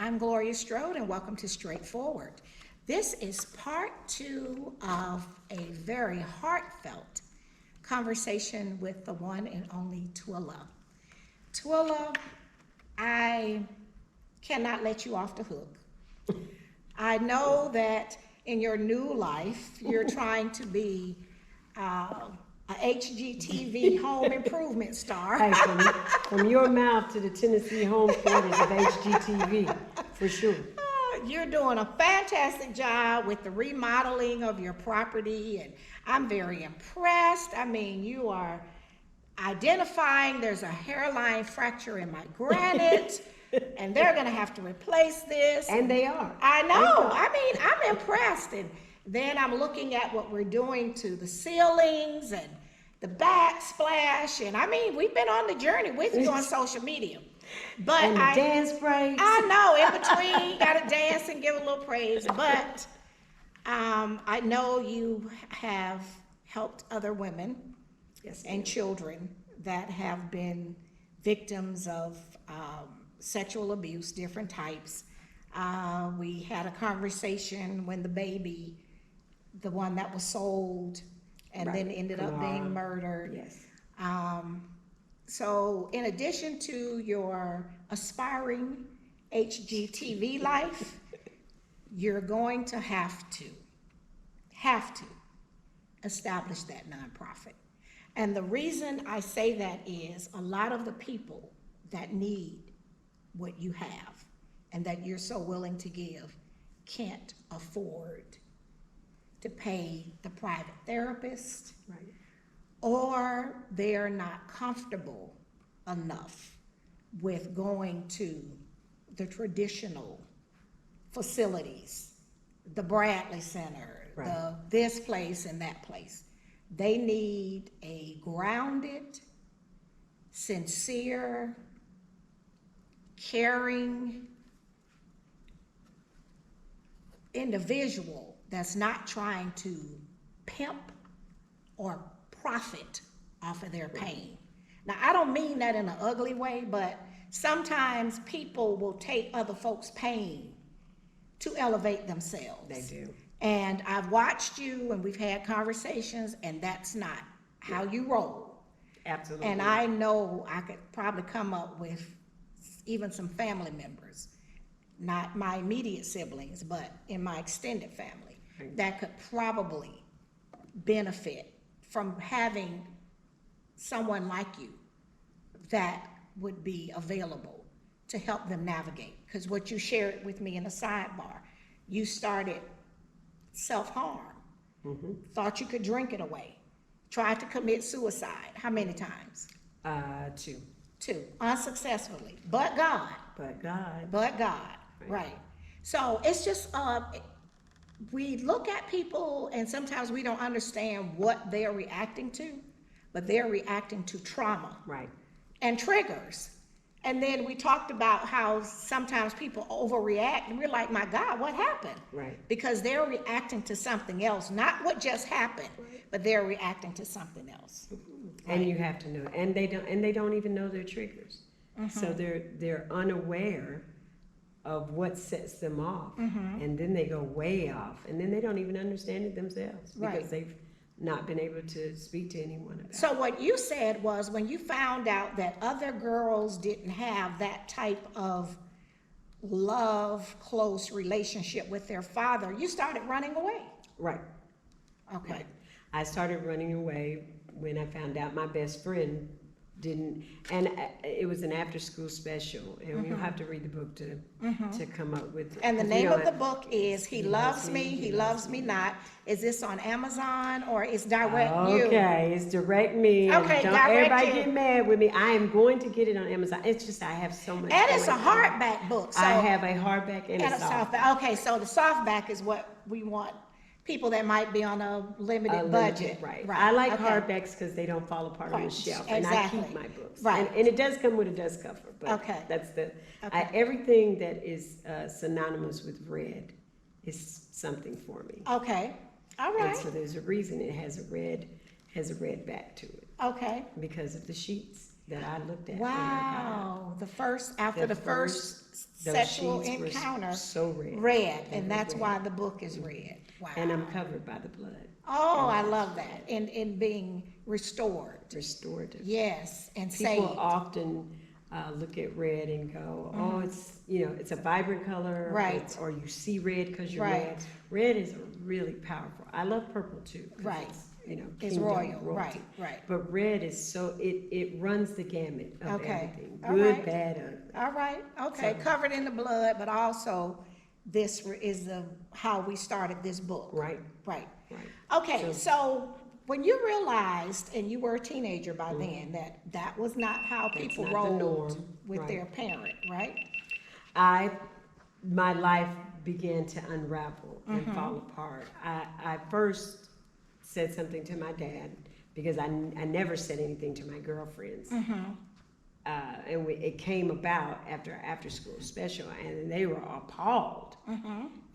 I'm Gloria Strode, and welcome to Straight Foward. This is part 2 of a very heartfelt conversation with the one and only Twilla. Twilla, I cannot let you off the hook. I know that in your new life, you're trying to be a HGTV home improvement star. Hey, from your mouth to the Tennessee home quarters of HGTV, for sure. You're doing a fantastic job with the remodeling of your property, and I'm very impressed. I mean, you are identifying there's a hairline fracture in my granite, and they're going to have to replace this. And they are. I know. I mean, I'm impressed. And then I'm looking at what we're doing to the ceilings and the backsplash. And I mean, we've been on the journey with you on social media. But and the dance breaks. I know, in between, gotta dance and give a little praise. But I know you have helped other women and children that have been victims of sexual abuse, different types. We had a conversation when the baby, the one that was sold and then ended up being murdered. Yes. So in addition to your aspiring HGTV life, you're going to have to establish that nonprofit. And the reason I say that is a lot of the people that need what you have and that you're so willing to give can't afford to pay the private therapist. Right. Or they're not comfortable enough with going to the traditional facilities, the Bradley Center, the this place and that place. They need a grounded, sincere, caring individual that's not trying to pimp or profit off of their pain. Now, I don't mean that in an ugly way, but sometimes people will take other folks' pain to elevate themselves. They do. And I've watched you and we've had conversations, and that's not how you roll. Absolutely. And I know I could probably come up with even some family members, not my immediate siblings, but in my extended family, that could probably benefit from having someone like you that would be available to help them navigate. Because what you shared with me in the sidebar, you started self-harm, thought you could drink it away, tried to commit suicide. How many times? 2. 2, unsuccessfully, but God. But God. But God, right. So it's just, we look at people and sometimes we don't understand what they're reacting to, but they're reacting to trauma. Right. And triggers. And then we talked about how sometimes people overreact and we're like, my God, what happened? Right. Because they're reacting to something else, not what just happened, but they're reacting to something else. And you have to know, and they don't even know their triggers. So they're unaware of what sets them off, and then they go way off, and then they don't even understand it themselves because they've not been able to speak to anyone about it. So what you said was when you found out that other girls didn't have that type of love, close relationship with their father, you started running away. Right. Okay. Right. I started running away when I found out my best friend didn't, and it was an after-school special, and you'll have to read the book to come up with. And the name of the book is He Loves Me, He Loves Me Not. Is this on Amazon or is Direct You? Okay, it's Direct Me. Okay, don't Direct everybody You. get mad with me. I am going to get it on Amazon. It's just I have so much. And it's a going on. hardback book. So, I have a hardback and a softback. Okay, so the softback is what we want people that might be on a limited budget. Right. I like okay. hardbacks because they don't fall apart on the shelf, and I keep my books. Right. And it does come with a dust cover, but that's everything that is synonymous with red is something for me. Okay. All right. And so there's a reason it has a red back to it. Okay. Because of the sheets. that I looked at. Oh my God. Wow, after the first those sexual sheets were encounter. so red. Red, They and were that's red. why the book is red. Wow. And I'm covered by the blood. Oh, I love that. In being restored. Restorative. Yes, and People saved. often look at red and go, oh, it's, it's a vibrant color. Right. Or you see red because you're Right. red. Red is really powerful. I love purple too. 'Cause Right. It's, It's kingdom, royal. royalty. Right. But red is so, it runs the gamut of Okay. everything. All Good, right. bad, ugly. All right, okay, So- covered in the blood, but also this is how we started this book. Right. Right. Right. Okay, so when you realized, and you were a teenager by then, that was not how people not the rolled norm. with Right. their parent, right? My life began to unravel and fall apart. I first said something to my dad because I never said anything to my girlfriends. And it came about after school special, and they were appalled.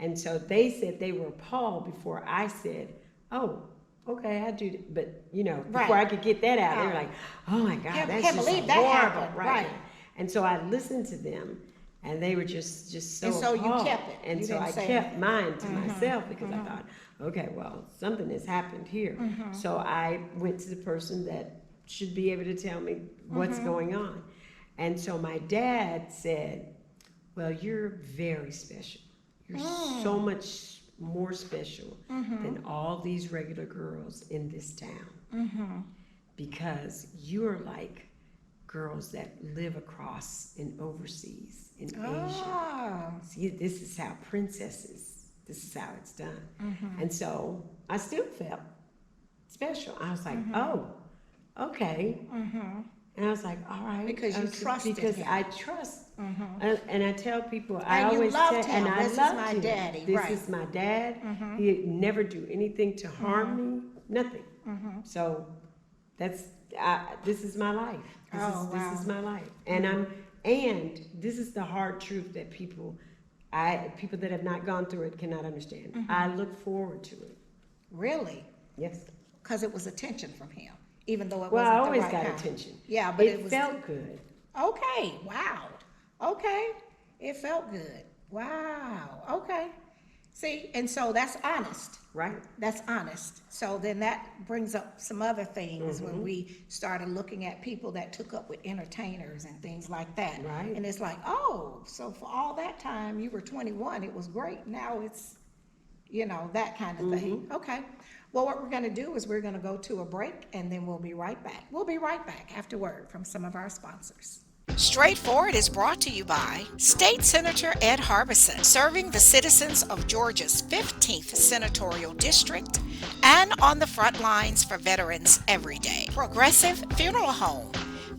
And so they said they were appalled before I said, oh, okay, I do, but before Right. I could get that out, they were like, oh my God, Can't that's just believe that horrible, happened. right? Right. And so I listened to them, and they were just so And so you appalled. kept it. And You so didn't I say kept anything. mine to myself because I thought, okay, well, something has happened here. So I went to the person that should be able to tell me what's going on. And so my dad said, well, you're very special. You're so much more special than all these regular girls in this town. Because you're like girls that live across and overseas in Asia. Oh, See, this is how this is how it's done. And so I still felt special. I was like, oh, okay. And I was like, all right. Because you trusted Because him. I trust. And I tell people, I And you always loved tell, him. and I This is loved my him. daddy, This right. is my dad. He'd never do anything to harm me, nothing. So this is my life. This is my life. And this is the hard truth that people that have not gone through it cannot understand. I look forward to it. really? Yes. Because it was attention from him, even though it Well, I wasn't the always right got kind. attention. Yeah, but it was felt good. Okay, wow. Okay, it felt good. Wow, okay. See, and so that's honest. Right. That's honest. So then that brings up some other things when we started looking at people that took up with entertainers and things like that. Right. And it's like, oh, so for all that time you were 21, it was great. Now it's, that kind of thing. Okay. Well, what we're going to do is we're going to go to a break, and then we'll be right back. We'll be right back after word from some of our sponsors. Straight Foward is brought to you by State Senator Ed Harbison, serving the citizens of Georgia's 15th Senatorial District and on the front lines for veterans every day. Progressive Funeral Home,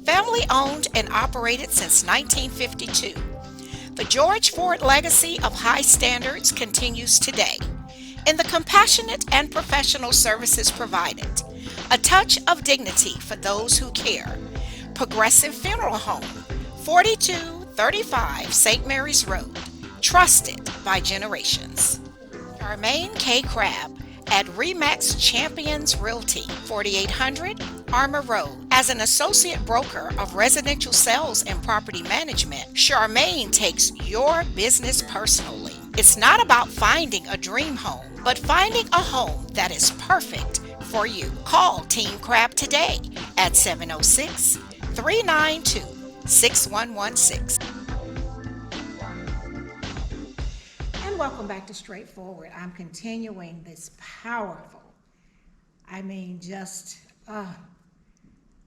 family owned and operated since 1952. The George Ford legacy of high standards continues today in the compassionate and professional services provided, a touch of dignity for those who care. Progressive Funeral Home, 4235 St. Mary's Road, trusted by generations. Charmaine K. Crabb at RE/MAX Champions Realty, 4800 Armour Road. As an associate broker of residential sales and property management, Charmaine takes your business personally. It's not about finding a dream home, but finding a home that is perfect for you. Call Team Crabb today at 706-392-6116. And welcome back to Straight Foward. I'm continuing this powerful, just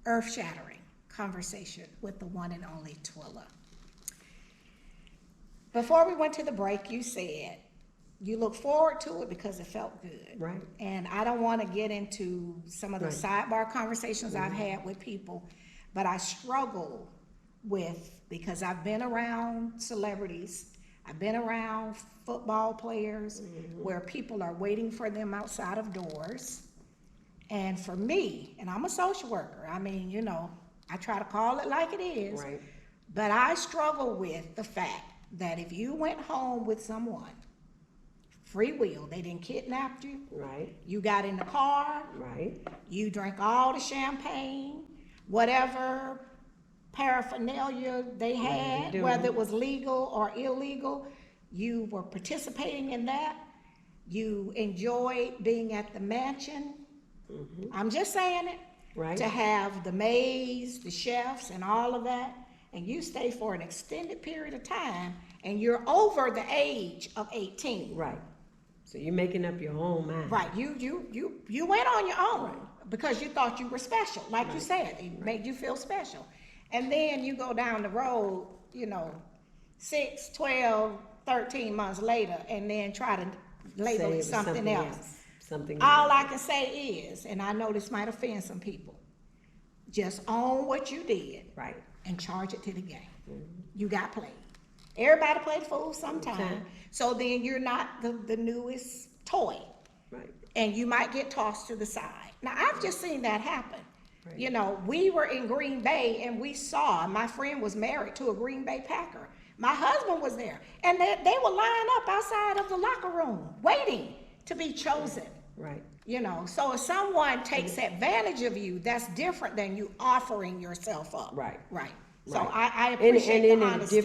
earth-shattering conversation with the one and only Twilla. Before we went to the break, you said you look forward to it because it felt good. Right. And I don't want to get into some of the sidebar conversations I've had with people, but I struggle because I've been around celebrities, I've been around football players where people are waiting for them outside of doors. And for me, and I'm a social worker, I try to call it like it is. Right. But I struggle with the fact that if you went home with someone, free will, they didn't kidnap you. Right. You got in the car. Right. You drank all the champagne, whatever paraphernalia they had, doing. whether it was legal or illegal, you were participating in that. You enjoyed being at the mansion. I'm just saying it. Right. To have the maids, the chefs, and all of that, and you stay for an extended period of time, and you're over the age of 18. Right. So you're making up your own mind. Right. You went on your own because you thought you were special, like you said. It made you feel special. And then you go down the road, 6, 12, 13 months later, and then try to label Say it was something else. Something All else. I can say is, and I know this might offend some people, just own what you did. Right. And charge it to the game. You got played. Everybody played fool sometime. So then you're not the newest toy. Right. And you might get tossed to the side. Now, I've just seen that happen. Right. We were in Green Bay and we saw, my friend was married to a Green Bay Packer. My husband was there. And they were lined up outside of the locker room, waiting to be chosen. Right. So if someone takes advantage of you, that's different than you offering yourself up. Right. Right. So Right. I appreciate and the in honesty.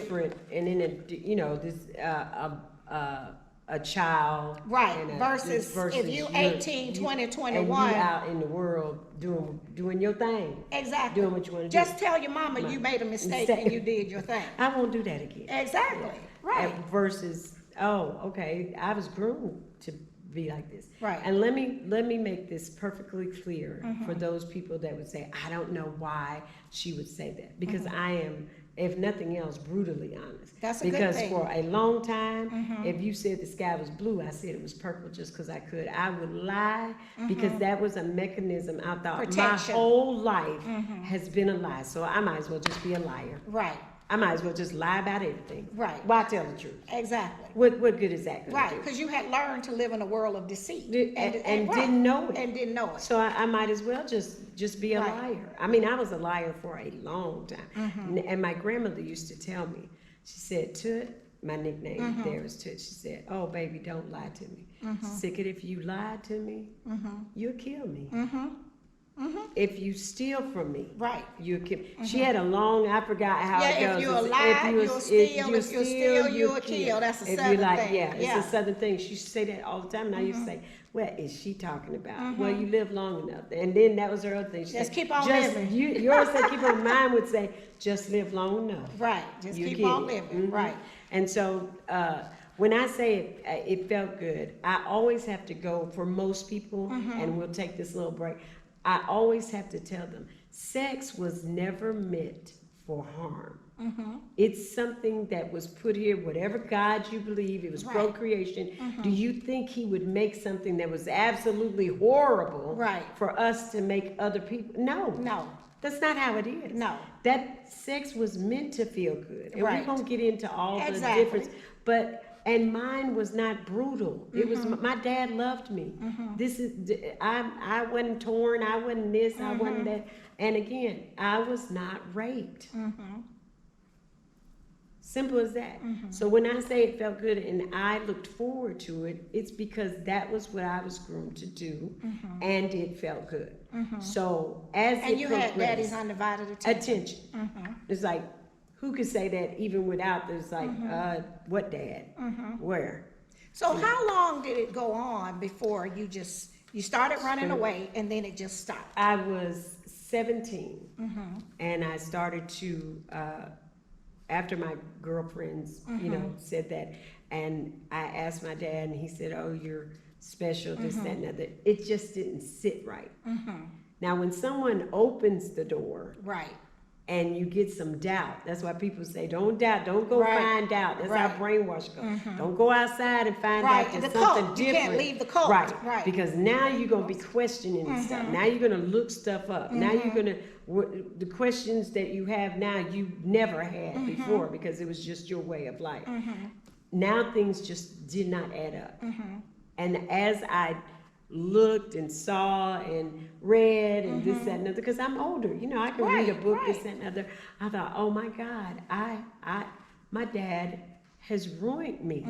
A child. Right, and versus if you 18, 20, and 21. you out in the world doing your thing. Exactly. Doing what you want to do. Just tell your mama you made a mistake and you did your thing. I won't do that again. Exactly. Right. Versus, okay, I was groomed to be like this. Right. And let me make this perfectly clear for those people that would say, I don't know why she would say that. Because I am, if nothing else, brutally honest. That's a good because thing. for a long time, if you said the sky was blue, I said it was purple just because I could. I would lie because that was a mechanism I thought Protection. my whole life has been a lie. So I might as well just be a liar. Right. I might as well just lie about everything. Right. Why tell the truth? Exactly. What good is that gonna Right. do? Because you had learned to live in a world of deceit. And right. didn't know it. And didn't know it. So I might as well just be a Right. liar. I mean, I was a liar for a long time. And my grandmother used to tell me, she said, Tut, my nickname there is Tut, she said, oh, baby, don't lie to me. She said, 'Cause if you lied to me, you'll kill me. If you steal from me, Right. you'll kill me. She had a long, I forgot how it goes. If you're It's, alive, you you'll steal. If you steal, you'll kill. That's a If Southern you like, thing. yeah, Yeah. it's a Southern thing. She used to say that all the time, and I used to say, what is she talking about? Well, you live long enough. And then that was her other thing. She Just said, keep on living. Yours said keep on, mine would say, just live long enough. Right. Just You keep get on it. living. Right. And so when I say it felt good, I always have to go, for most people, and we'll take this little break, I always have to tell them, sex was never meant for harm. It's something that was put here, whatever God you believe, it was Right. procreation. Do you think he would make something that was absolutely horrible Right. for us to make other people? No. No. That's not how it is. No. That sex was meant to feel good. And Right. we won't get into all the Exactly. difference. And mine was not brutal. It was, my dad loved me. I wasn't torn, I wasn't this, I wasn't that. And again, I was not raped. Simple as that. So when I say it felt good and I looked forward to it, it's because that was what I was groomed to do, and it felt good. So as And it you had progressed, daddy's undivided attention. It's like, who could say that even without this? Like, what dad? Where? So how long did it go on before you started running away and then it just stopped? I was 17, and I started to, after my girlfriends, said that, and I asked my dad, and he said, "Oh, you're special, this, that, and other." It just didn't sit right. Now, when someone opens the door, Right. and you get some doubt. That's why people say, don't doubt, don't go Right. find out. That's Right. how brainwash goes. Don't go outside and find Right. out there's The something cult. You different. can't leave the cult. Right. Because now you're going to be questioning stuff. Now you're going to look stuff up. Now you're going to, the questions that you have now, you never had before because it was just your way of life. Now things just did not add up. And as I looked and saw and read and this, that, and other, because I'm older, I can read a Right, book, this, right. that, and other. I thought, oh my God, my dad has ruined me.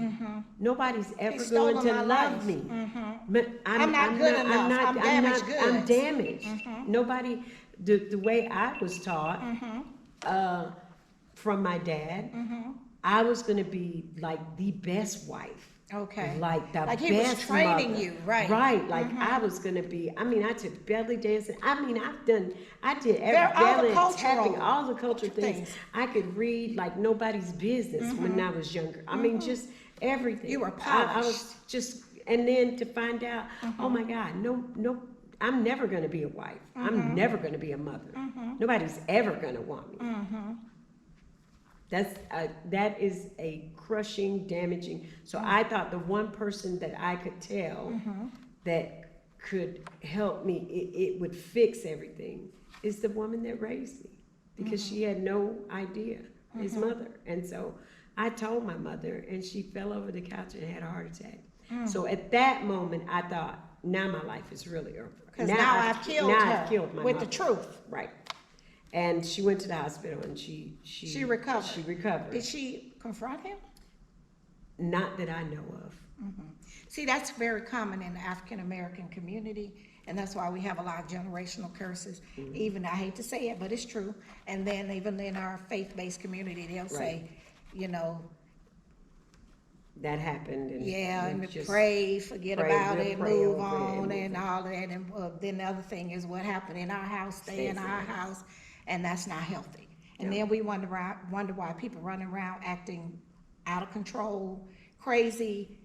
Nobody's ever He's going stolen to my love life. me. But I'm not good enough. I'm damaged I'm goods. damaged. Nobody, the way I was taught, from my dad. I was going to be like the best wife. Okay. Like the Like best he was training mother. you, right. Right. Like I was going to be, I mean, I took belly dancing. I mean, I did There- all the belly cultural- tapping, all the cultural cultural things. things. I could read like nobody's business when I was younger. I mean, just everything. You were I was polished. just, and then to find out, oh my God, no, I'm never going to be a wife. I'm never going to be a mother. Nobody's ever going to want me. That is a crushing, damaging. So I thought the one person that I could tell that could help me, it would fix everything, is the woman that raised me, because she had no idea, his mother. And so I told my mother, and she fell over the couch and had a heart attack. So at that moment, I thought, now my life is really over. Because now I've killed her I've killed my with mother. the truth. Right. And she went to the hospital, and she recovered. She recovered. Did she confront him? Not that I know of. See, that's very common in the African American community, and that's why we have a lot of generational curses. Even, I hate to say it, but it's true. And then even in our faith-based community, they'll say, you know, That happened, and and just pray, forget pray, about we'll it, pray move over it and on, move and all that. And then the other thing is what happened in our house, stay in our house, and that's not healthy. And then we wonder why people running around acting out of control, crazy,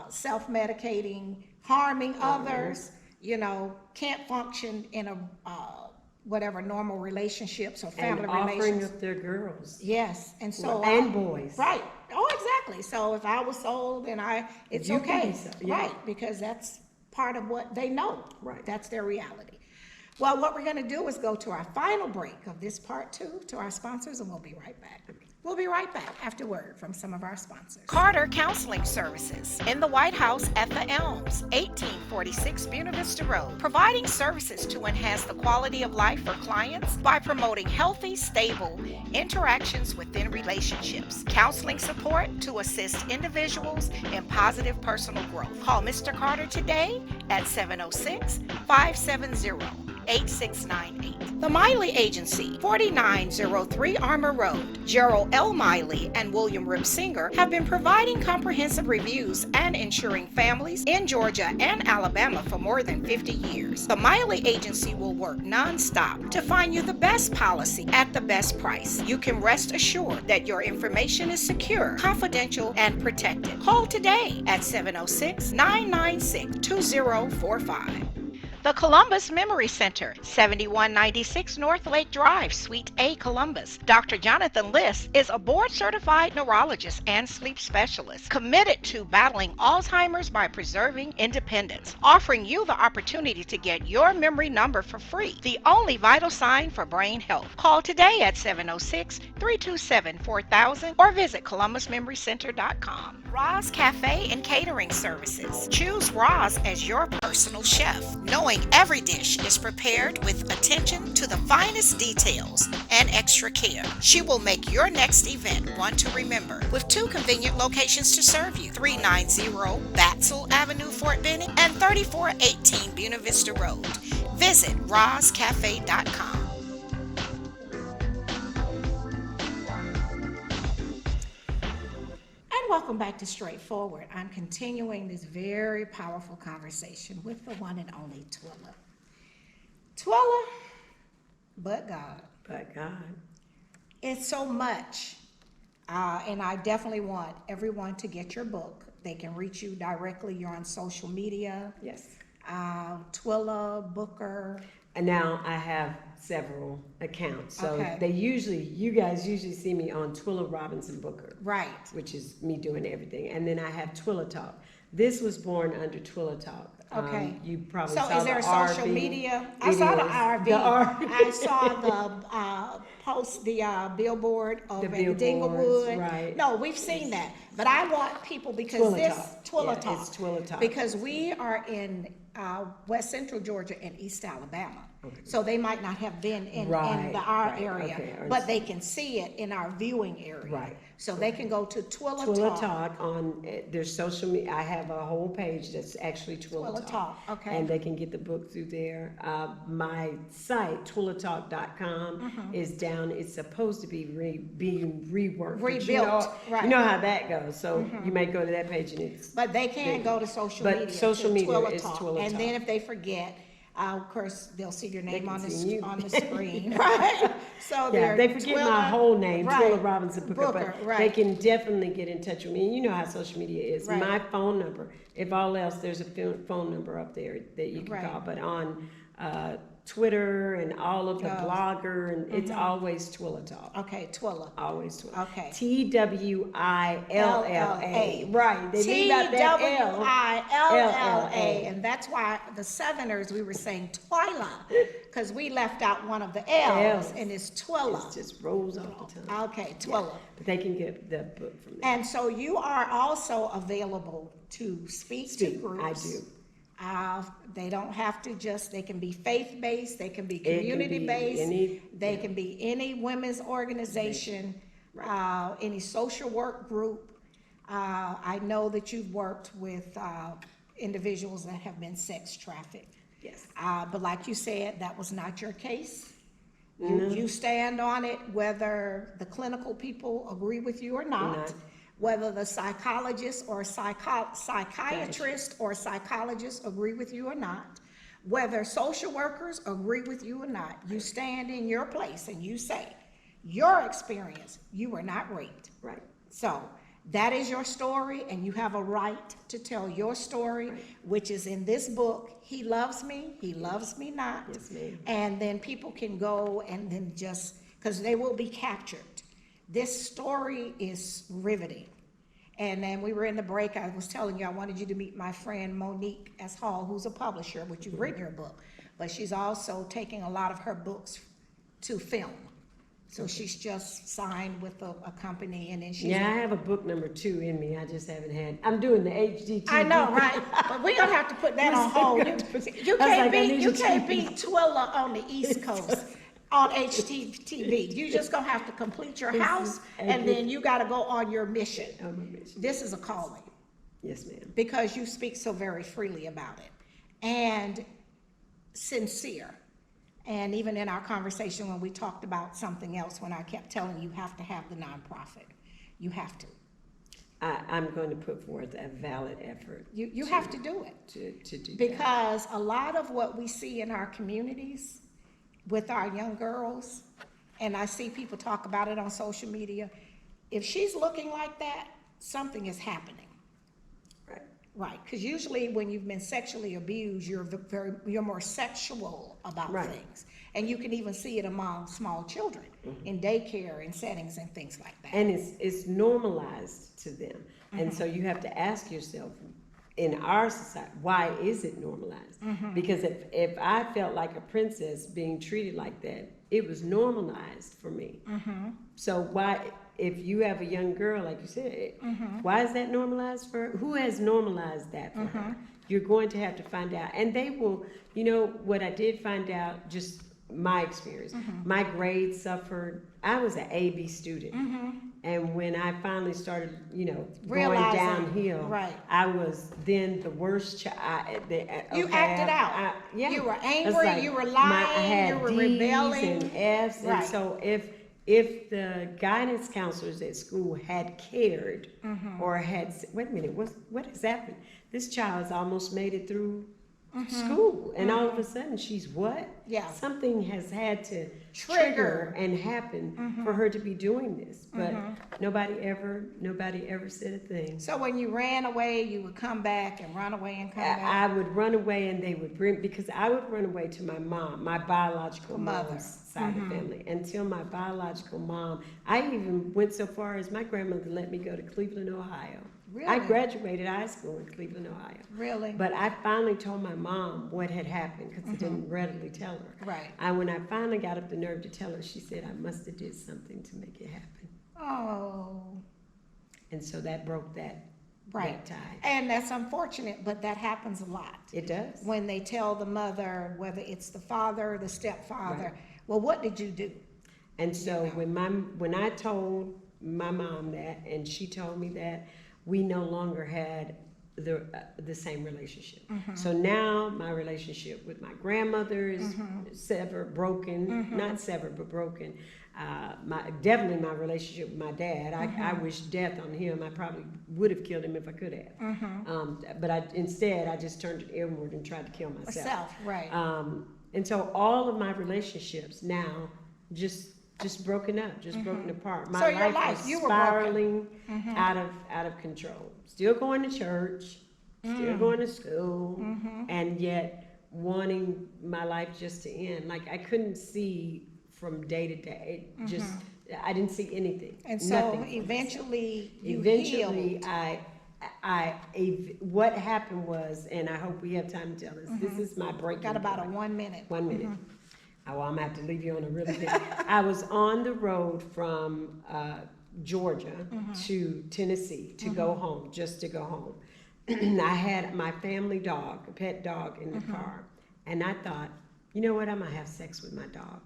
self-medicating, harming others, you know, can't function in a whatever normal relationships or family and offering relations. up their girls. Yes, and so and boys. right? Oh, exactly. So if I was sold, then it's You can okay, be sold, yeah. right? Because that's part of what they know. Right. That's their reality. Well, what we're going to do is go to our final break of this part 2 to our sponsors, and we'll be right back. We'll be right back after word from some of our sponsors. Carter Counseling Services in the White House at the Elms, 1846 Buena Vista Road, providing services to enhance the quality of life for clients by promoting healthy, stable interactions within relationships, counseling support to assist individuals in positive personal growth. Call Mr. Carter today at 706-570-8698. The Miley Agency, 4903 Armour Road. Gerald L. Miley and William Ripsinger have been providing comprehensive reviews and insuring families in Georgia and Alabama for more than 50 years. The Miley Agency will work non-stop to find you the best policy at the best price. You can rest assured that your information is secure, confidential, and protected. Call today at 706-996-2045. The Columbus Memory Center, 7196 North Lake Drive, Suite A, Columbus. Dr. Jonathan Liss is a board-certified neurologist and sleep specialist committed to battling Alzheimer's by preserving independence, offering you the opportunity to get your memory number for free, the only vital sign for brain health. Call today at 706-327-4000 or visit columbusmemorycenter.com. Roz Cafe and Catering Services. Choose Roz as your personal chef, knowing every dish is prepared with attention to the finest details and extra care. She will make your next event one to remember, with 2 convenient locations to serve you: 390 Batzel Avenue, Fort Benning, and 3418 Buena Vista Road. Visit rozcafe.com. And welcome back to Straight Foward. I'm continuing this very powerful conversation with the one and only Twilla. Twilla, but God. But God. It's so much. And I definitely want everyone to get your book. They can reach you directly. You're on social media. Yes. Twilla, Booker. And now I have several accounts. So Okay. you guys usually see me on Twilla Robinson-Booker. Right. Which is me doing everything. And then I have Twilla Talk. This was born under Twilla Talk. Okay. You probably So saw is there the social RV media? I saw the videos. RV. The RV. I saw the post, the billboard over The in billboards, Dinglewood. right. No, we've seen that. But I want people, because Twilla this, Talk. Twilla Yeah, Talk. it's Twilla Talk. Because we are in West Central Georgia and East Alabama. Okay. So they might not have been in Right, our right, area, okay, but they can see it in our viewing area. Right. So they can go to Twilla Twilla Talk. Talk on, their social media. I have a whole page that's actually Twilla Twilla Talk. Talk, okay. And they can get the book through there. My site, twillatalk.com, is down. It's supposed to be being reworked. But Rebuilt, right. You know how that goes. So you may go to that page and it's. But they can go to social But media. social to media Twilla is Talk. Twilla And Talk. then if they forget, of course, they'll see your name can on see you. the screen, right? So Yeah, they're they forget my whole name, right, Twilla Robinson-Booker, but right. they can definitely get in touch with me. And you know how social media is. Right. My phone number, if all else, there's a phone number up there that you can Right. call. But on Twitter and all of the blogger, and it's always Twilla Talk. Okay, Twilla. Always Twilla. Okay. TWILLA. Right. They leave out that L. TWILLA. And that's why the Southerners, we were saying Twila, because we left out one of the L's, and it's Twilla. It just rolls off the tongue. Okay, Twilla. But they can get the book from there. And so you are also available to speak to groups. I do. They don't have to they can be faith-based, they can be can be community-based, they can be any women's organization, any social work group. I know that you've worked with individuals that have been sex trafficked. Yes. But like you said, that was not your case. No. You stand on it, whether the clinical people agree with you or not. Whether the psychologist or psychiatrist or psychologist agree with you or not, whether social workers agree with you or not, you stand in your place and you say, your experience, you were not raped. Right. So that is your story, and you have a right to tell your story, which is in this book, He Loves Me, He Loves Me Not. Yes, ma'am. And then people can go and then because they will be captured. This story is riveting. And then we were in the break, I was telling you, I wanted you to meet my friend Monique S. Hall, who's a publisher, which you've written her book, but she's also taking a lot of her books to film. So she's just signed with a company, and then she's. Yeah, I have a book number 2 in me. I just haven't had. I'm doing the HDTV. I know, right? But we're gonna have to put that on hold. You can't beat Twilla on the East Coast on HTTV. You just gonna have to complete your house, and then you gotta go on your mission. On my mission. This is a calling. Yes, ma'am. Because you speak so very freely about it, and sincere. And even in our conversation when we talked about something else, when I kept telling you have to have the nonprofit, you have to. I'm going to put forth a valid effort. You have to do it. To do that. Because a lot of what we see in our communities with our young girls, and I see people talk about it on social media, if she's looking like that, something is happening. Right. Right, because usually when you've been sexually abused, you're more sexual about things. And you can even see it among small children in daycare and settings and things like that. And it's normalized to them. And so you have to ask yourself, in our society, why is it normalized? Because if I felt like a princess being treated like that, it was normalized for me. So why, if you have a young girl, like you said, why is that normalized for her? Who has normalized that for her? You're going to have to find out. And they will, you know, what I did find out, just my experience, my grades suffered. I was an A/B student. And when I finally started, you know, going downhill, I was then the worst child. You acted out. Yeah. You were angry, you were lying, you were rebelling. And F's. And so if the guidance counselors at school had cared or had, wait a minute, what has happened? This child's almost made it through school, and all of a sudden she's what? Yeah. Something has had to trigger and happen for her to be doing this, but nobody ever said a thing. So when you ran away, you would come back and run away and come back? I would run away, and they would bring, because I would run away to my mom, my biological mom's side of the family, until my biological mom, I even went so far as my grandmother let me go to Cleveland, Ohio. Really? I graduated high school in Cleveland, Ohio. Really? But I finally told my mom what had happened, because I didn't readily tell her. Right. When I finally got up the nerve to tell her, she said I must have did something to make it happen. Oh. And so that broke that tie. And that's unfortunate, but that happens a lot. It does. When they tell the mother, whether it's the father or the stepfather, well, what did you do? And so when I told my mom that, and she told me that we no longer had the same relationship. So now my relationship with my grandmother is severed, broken, not severed, but broken. Definitely my relationship with my dad. I wish death on him. I probably would have killed him if I could have. But instead I just turned inward and tried to kill myself. Right. And so all of my relationships now just broken up, broken apart. My So your life was you were spiraling out of control. Still going to church, still going to school, and yet wanting my life just to end. Like I couldn't see from day to day. Just I didn't see anything. And so nothing. eventually you Eventually healed. what happened was, and I hope we have time to tell this. This is my breaking Got about point. 1 minute. 1 minute. Oh, I'm gonna have to leave you on a really big. I was on the road from Georgia to Tennessee to go home, just to go home. I had my family dog, a pet dog, in the car, and I thought, you know what? I'm gonna have sex with my dog.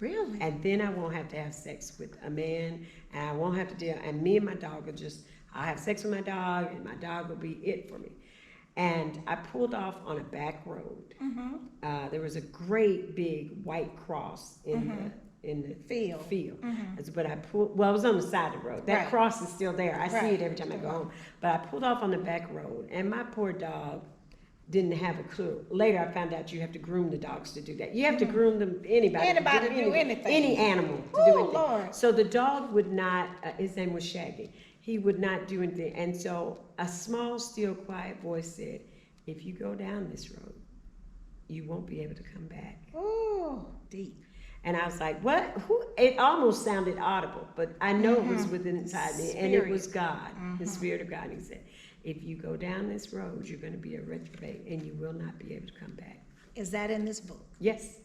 Really? And then I won't have to have sex with a man, and I won't have to deal. And me and my dog I'll have sex with my dog, and my dog will be it for me. And I pulled off on a back road. There was a great big white cross in the field. But I pulled. Well, I was on the side of the road. That cross is still there. I see it every time I go home. But I pulled off on the back road, and my poor dog didn't have a clue. Later, I found out you have to groom the dogs to do that. You have to groom them. Anybody to do anything. Any animal to do anything. Lord. So the dog would not. His name was Shaggy. He would not do anything. And so a small, still, quiet voice said, if you go down this road, you won't be able to come back. Oh, deep. And I was like, what? Who? It almost sounded audible, but I know it was within inside me. And it was God, the Spirit of God. And he said, if you go down this road, you're going to be a reprobate and you will not be able to come back. Is that in this book? Yes.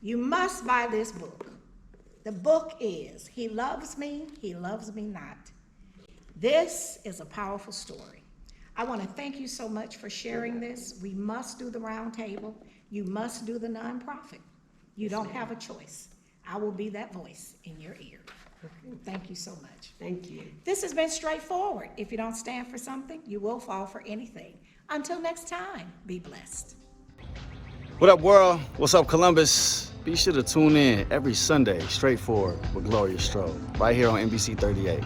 You must buy this book. The book is He Loves Me, He Loves Me Not. This is a powerful story. I want to thank you so much for sharing this. We must do the round table. You must do the nonprofit. You don't have a choice. I will be that voice in your ear. Okay. Thank you so much. Thank you. This has been Straight Foward. If you don't stand for something, you will fall for anything. Until next time, be blessed. What up, world? What's up, Columbus? Be sure to tune in every Sunday, Straight Foward with Gloria Strode, right here on NBC 38.